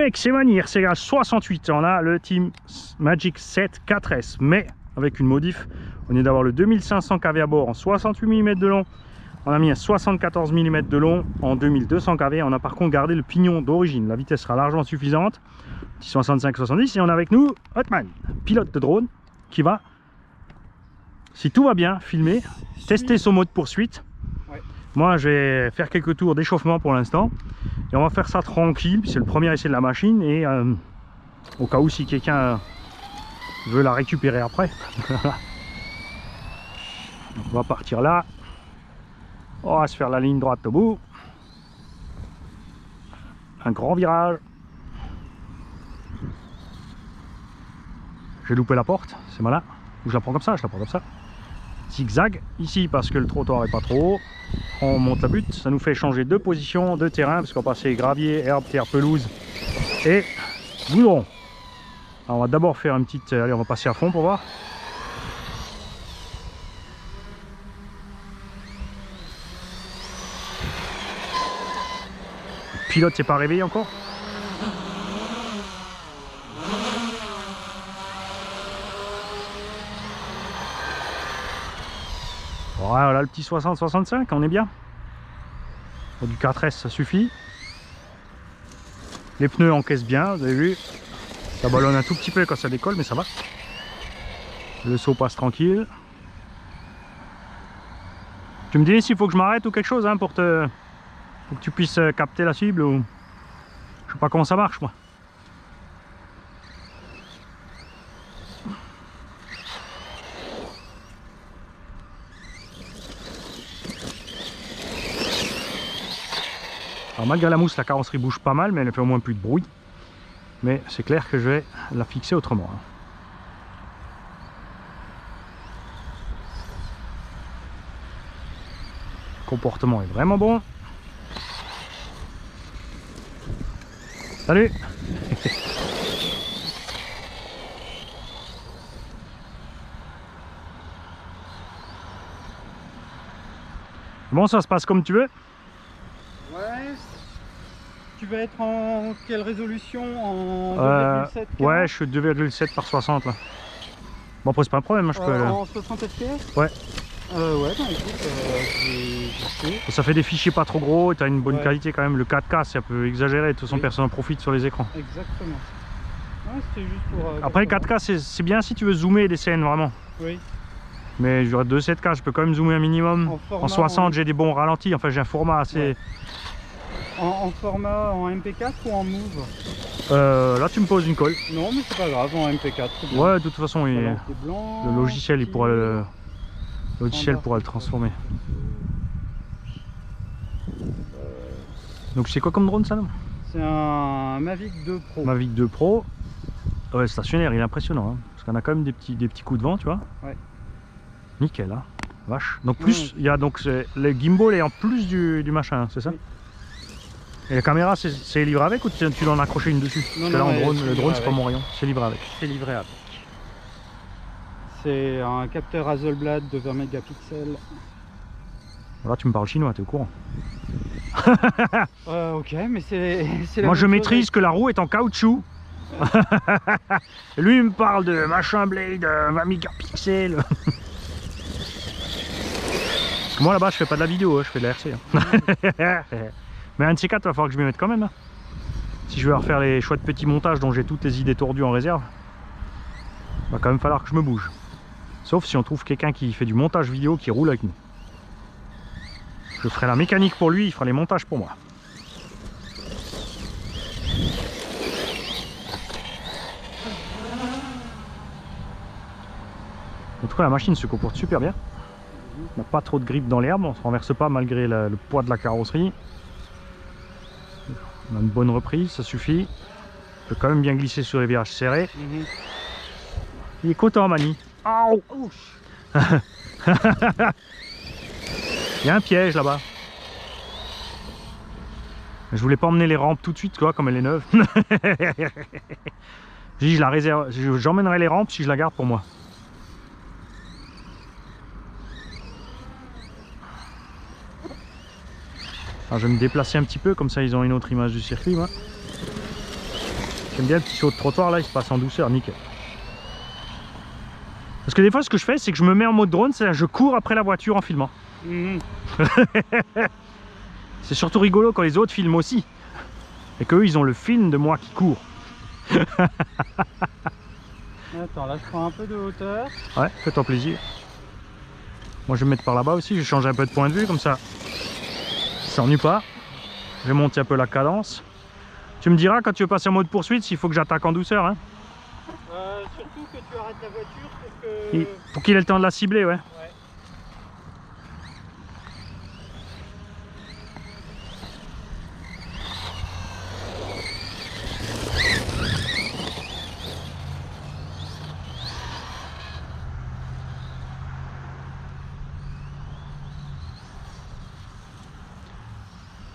mec, c'est Manir, c'est à 68. On a le Team Magic 7 4S, mais avec une modif. On est d'avoir le 2500 kV à bord en 68 mm de long. On a mis un 74 mm de long en 2200 kV. On a par contre gardé le pignon d'origine. La vitesse sera largement suffisante. 65-70. Et on a avec nous Hotman, pilote de drone, qui va, si tout va bien, filmer, tester son mode poursuite. Ouais. Moi, je vais faire quelques tours d'échauffement pour l'instant. Et on va faire ça tranquille. C'est le premier essai de la machine. Et au cas où si quelqu'un veut la récupérer après. Donc on va partir là. On va se faire la ligne droite au bout. Un grand virage. J'ai loupé la porte, c'est malin. Ou je la prends comme ça, je la prends comme ça. Zigzag ici parce que le trottoir est pas trop haut. On monte la butte, ça nous fait changer de position, de terrain, parce qu'on va passer gravier, herbe, terre, pelouse et goudron. Alors on va d'abord faire une petite... Allez, on va passer à fond pour voir. Le pilote s'est pas réveillé encore. Voilà le petit 60-65, on est bien. Pour du 4S ça suffit. Les pneus encaissent bien, vous avez vu. Ça ballonne un tout petit peu quand ça décolle, mais ça va. Le saut passe tranquille. Tu me dis s'il faut que je m'arrête ou quelque chose hein, pour que tu puisses capter la cible ou... Je sais pas comment ça marche moi. Alors malgré la mousse, la carrosserie bouge pas mal, mais elle fait au moins plus de bruit. Mais c'est clair que je vais la fixer autrement. Le comportement est vraiment bon. Salut. Bon, ça se passe comme tu veux. Ouais. Tu vas être en quelle résolution? En 2,7? Ouais, je suis 2,7 par 60 là. Bon après c'est pas un problème, je peux... En 60 fps? Ouais. Ouais, bah écoute, j'ai fait. Ça fait des fichiers pas trop gros et t'as une bonne Ouais. qualité quand même. Le 4K c'est un peu exagéré, de toute façon Oui. personne en profite sur les écrans. Exactement. Ouais, c'était juste pour... Après le 4K c'est bien si tu veux zoomer des scènes vraiment. Oui. Mais j'aurais 2 7K, je peux quand même zoomer un minimum. format, En 60 j'ai des bons ralentis, enfin j'ai un format assez... Ouais. En format en MP4 ou en Move? Là tu me poses une colle. Non mais c'est pas grave, en MP4. Bien. Ouais, de toute façon Alors, blanc, le logiciel il pourra le transformer. Donc c'est quoi comme drone ça? C'est un Mavic 2 Pro. Mavic 2 Pro. Ouais, stationnaire, il est impressionnant hein, parce qu'on a quand même des petits coups de vent, tu vois. Ouais. Nickel hein. Vache. Donc plus il y a donc le gimbal est en plus du machin, c'est ça? Oui. Et la caméra c'est livré avec ou tu dois en accrocher une dessus? Non, parce que là non, en drone, le drone c'est avec. pas mon rayon, c'est livré avec. C'est livré avec. C'est un capteur Hasselblad de 20 mégapixels. Là tu me parles chinois, t'es au courant? Ok, mais c'est la Moi même je chose maîtrise que la roue est en caoutchouc. Lui il me parle de machin blade 20 mégapixels. Moi là-bas je fais pas de la vidéo, je fais de la RC. Hein. Mais un de ces quatre, il va falloir que je m'y mette quand même. Hein. Si je veux refaire les chouettes petits montages dont j'ai toutes les idées tordues en réserve, il va quand même falloir que je me bouge. Sauf si on trouve quelqu'un qui fait du montage vidéo qui roule avec nous. Je ferai la mécanique pour lui, il fera les montages pour moi. En tout cas la machine se comporte super bien. On n'a pas trop de grippe dans l'herbe, on ne se renverse pas malgré le poids de la carrosserie. On a une bonne reprise, ça suffit. On peut quand même bien glisser sur les virages serrés. Il est content Mani. Oh il y a un piège là-bas. Je voulais pas emmener les rampes tout de suite, quoi, comme elle est neuve. J'ai dit je la réserve, j'emmènerai les rampes si je la garde pour moi. Alors je vais me déplacer un petit peu, comme ça ils ont une autre image du circuit. Moi. J'aime bien le petit saut de trottoir là, il se passe en douceur, nickel. Parce que des fois ce que je fais c'est que je me mets en mode drone, c'est-à-dire je cours après la voiture en filmant. C'est surtout rigolo quand les autres filment aussi. Et qu'eux ils ont le film de moi qui court. Attends, là je prends un peu de hauteur. Ouais, fais-toi plaisir. Moi je vais me mettre par là-bas aussi, je change un peu de point de vue comme ça. Ça s'ennuie pas. Je vais monter un peu la cadence. Tu me diras quand tu veux passer en mode poursuite s'il faut que j'attaque en douceur. Hein. Surtout que tu arrêtes la voiture Pour qu'il ait le temps de la cibler, ouais.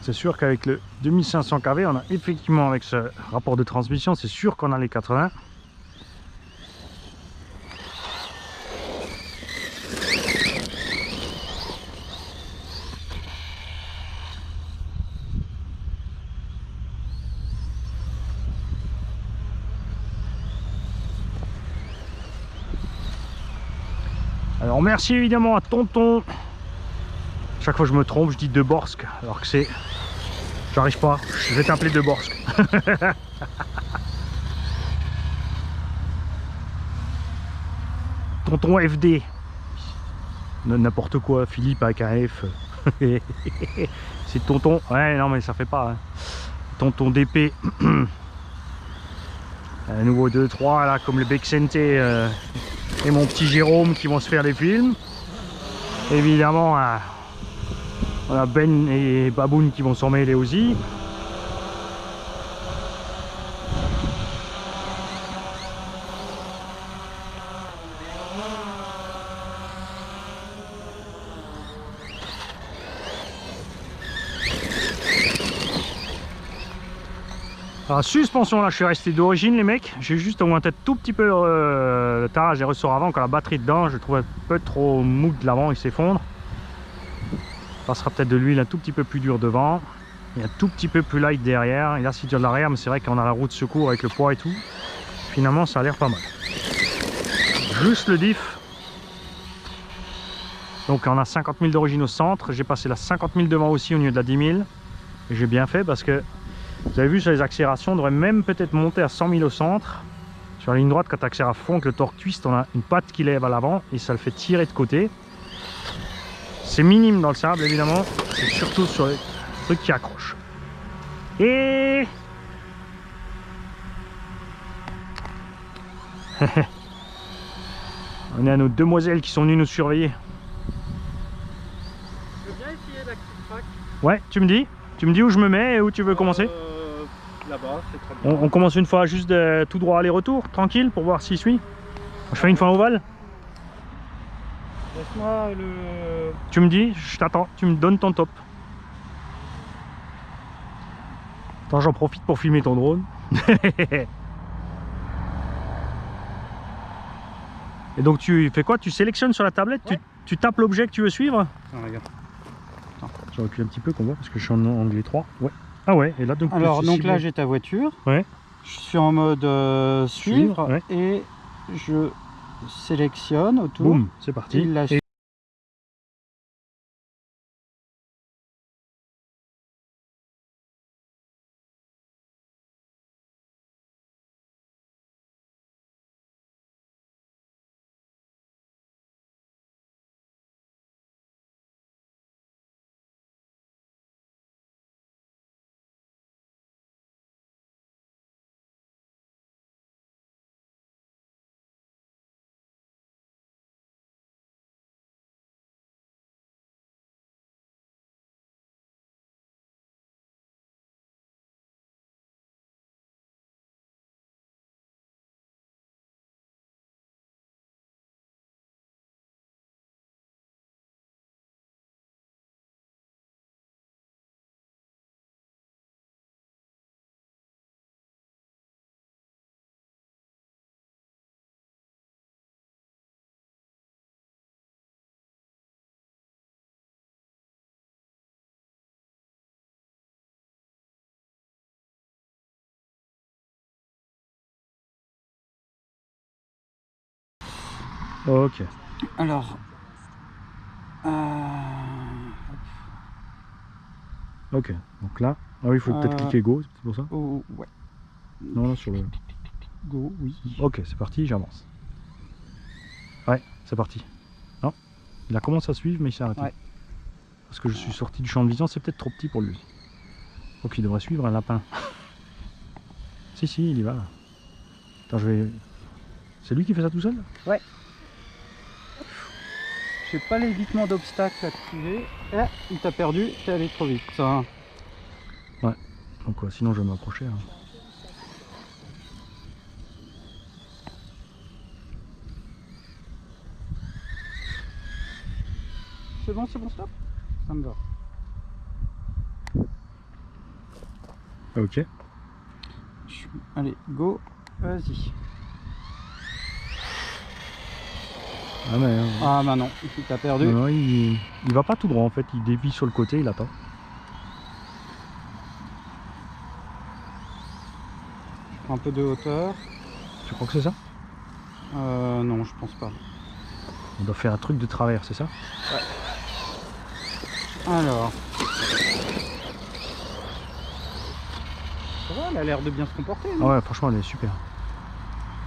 C'est sûr qu'avec le 2500 kV, on a effectivement avec ce rapport de transmission, c'est sûr qu'on a les 80. Alors merci évidemment à Tonton. Chaque fois je me trompe, je dis De Borsk, alors que c'est... J'arrive pas, je vais t'appeler De Borsk. Tonton FD. N'importe quoi, Philippe avec un F. C'est Tonton... Ouais non mais ça fait pas. Hein. Tonton DP. Un nouveau 2-3 là, comme le Bexente et mon petit Jérôme qui vont se faire des films. Évidemment, on a Ben et Baboun qui vont s'en mêler aussi. Alors, suspension là, je suis resté d'origine les mecs. J'ai juste augmenté tout petit peu le tarage des ressorts avant quand la batterie dedans. Je trouve un peu trop mou de l'avant, il s'effondre. Passera peut-être de l'huile un tout petit peu plus dur devant et un tout petit peu plus light derrière. Et là si tu as de l'arrière, mais c'est vrai qu'on a la roue de secours avec le poids et tout. Finalement ça a l'air pas mal. Juste le diff. Donc on a 50 000 d'origine au centre. J'ai passé la 50 000 devant aussi au lieu de la 10 000. Et j'ai bien fait parce que vous avez vu sur les accélérations, on devrait même peut-être monter à 100 000 au centre. Sur la ligne droite, quand tu accélères à fond avec le torque twist, on a une patte qui lève à l'avant et ça le fait tirer de côté. C'est minime dans le sable évidemment, c'est surtout sur les trucs qui accrochent. Et on est à nos demoiselles qui sont venues nous surveiller. Je veux bien essayer la Kicktrack. Ouais, tu me dis où je me mets et où tu veux commencer. Là-bas, c'est très bien. On commence une fois juste de tout droit aller-retour, tranquille, pour voir s'il suit. Je fais une fois ovale. Laisse-moi le... Tu me dis, je t'attends, tu me donnes ton top. Attends, j'en profite pour filmer ton drone. Et donc tu fais quoi? Tu sélectionnes sur la tablette, ouais. tu tapes l'objet que tu veux suivre. Ah, regarde. Je recule un petit peu qu'on voit parce que je suis en angle 3. Ouais. Ah ouais, et là donc... Alors donc là j'ai ta voiture. Ouais. Je suis en mode suivre ouais. et je sélectionne autour. Boum, c'est parti. Ok. Alors. Ok. Donc là, ah oui, il faut peut-être cliquer Go, c'est pour ça? Oh, ouais. Non, là, sur le... Go, oui. Ok, c'est parti, j'avance. Ouais, c'est parti. Non, il a commencé à suivre, mais il s'est arrêté. Ouais. Parce que je suis sorti du champ de vision, c'est peut-être trop petit pour lui. Donc il devrait suivre un lapin. Si, il y va. Attends, je vais... C'est lui qui fait ça tout seul? Ouais. J'ai pas l'évitement d'obstacles activé. Eh, il t'a perdu, t'es allé trop vite. Ça. Ouais. Donc sinon je vais m'approcher. Hein. C'est bon, stop. Ça me va. Ok. Allez, go, vas-y. Ah, mais, Ah bah non, il t'a perdu. Non, il va pas tout droit en fait, il dévie sur le côté, il attend. Je prends un peu de hauteur. Tu crois que c'est ça? Non, je pense pas. On doit faire un truc de travers, c'est ça? Ouais. Alors. Ça va, elle a l'air de bien se comporter. Ah ouais, franchement, elle est super.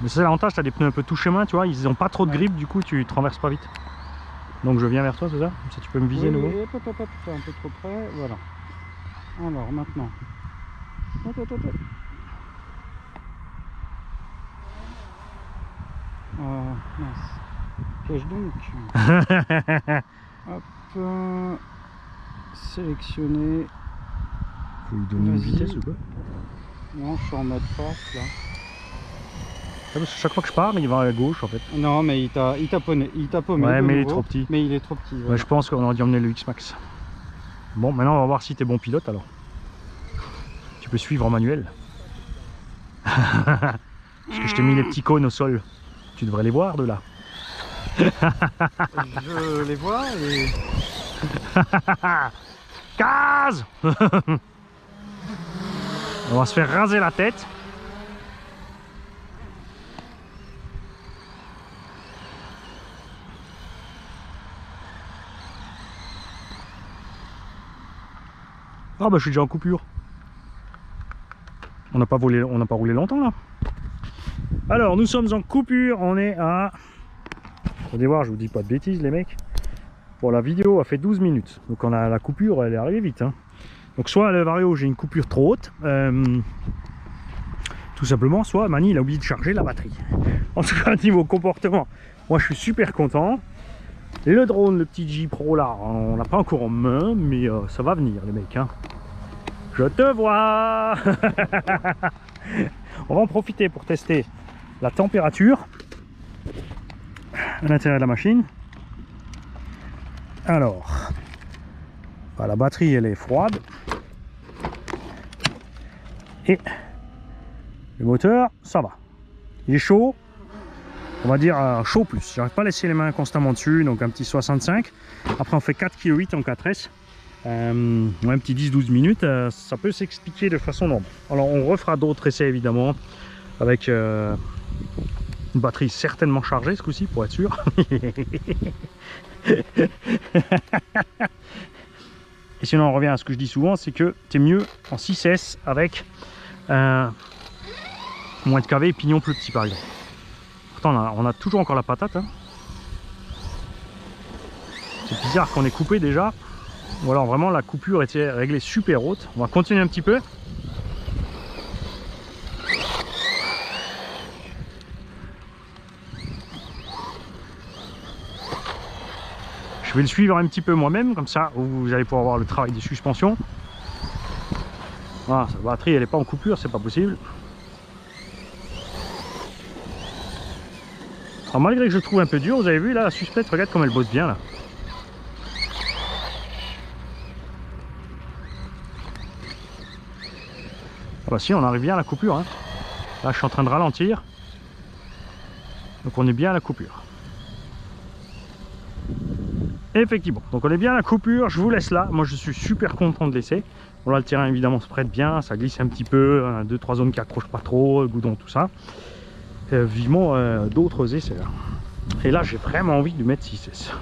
Mais c'est l'avantage, t'as des pneus un peu tout chemin, tu vois, ils ont pas trop de grippe, du coup tu traverses pas vite. Donc je viens vers toi, c'est ça? Comme ça tu peux me viser nouveau. Oui, hop, c'est un peu trop près, voilà. Alors maintenant. Hop. Mince. Cache donc. Hop. Sélectionner. Faut lui donner une vitesse ou quoi? Non, je suis en mode face là. Ah, parce que chaque fois que je pars, il va à gauche en fait. Non, mais il t'a paumé. Ouais, mais il est trop petit. Mais il est trop petit. Voilà. Ouais, je pense qu'on aurait dû emmener le X-Max. Bon, maintenant on va voir si t'es bon pilote alors. Tu peux suivre en manuel. Parce que je t'ai mis les petits cônes au sol. Tu devrais les voir de là. Je les vois et... Case. On va se faire raser la tête. Ah bah je suis déjà en coupure. On n'a pas roulé longtemps là. Alors nous sommes en coupure, on est à... Allez voir, je vous dis pas de bêtises les mecs. Bon, la vidéo a fait 12 minutes, donc on a la coupure, elle est arrivée vite. Hein. Donc soit à le Vario j'ai une coupure trop haute, tout simplement, soit Mani il a oublié de charger la batterie. En tout cas niveau comportement, moi je suis super content. Le drone, le petit J Pro là, on l'a pas encore en main, mais ça va venir les mecs. Hein. Je te vois. On va en profiter pour tester la température à l'intérieur de la machine. Alors, bah, la batterie elle est froide et le moteur ça va, il est chaud, on va dire chaud plus. J'arrive pas à laisser les mains constamment dessus, donc un petit 65. Après on fait 4,8 kg en 4S. Un petit 10-12 minutes, ça peut s'expliquer de façon normale. Alors on refera d'autres essais évidemment avec une batterie certainement chargée ce coup-ci pour être sûr. Et sinon on revient à ce que je dis souvent, c'est que c'est mieux en 6S avec moins de KV et pignon plus petit par exemple. Pourtant on a toujours encore la patate. Hein. C'est bizarre qu'on ait coupé déjà. Ou alors vraiment la coupure était réglée super haute. On va continuer un petit peu. Je vais le suivre un petit peu moi-même, comme ça vous allez pouvoir voir le travail des suspensions. Voilà, sa batterie elle n'est pas en coupure, c'est pas possible. Alors malgré que je trouve un peu dur, vous avez vu là la suspecte, regarde comme elle bosse bien là. Ah bah si, on arrive bien à la coupure. Hein. Là je suis en train de ralentir. Donc on est bien à la coupure. Effectivement, donc on est bien à la coupure, je vous laisse là. Moi je suis super content de l'essai. Bon là le terrain évidemment se prête bien, ça glisse un petit peu, 2-3 zones qui accrochent pas trop, goudron, tout ça. Vivement d'autres essais là. Et là, j'ai vraiment envie de mettre 6S.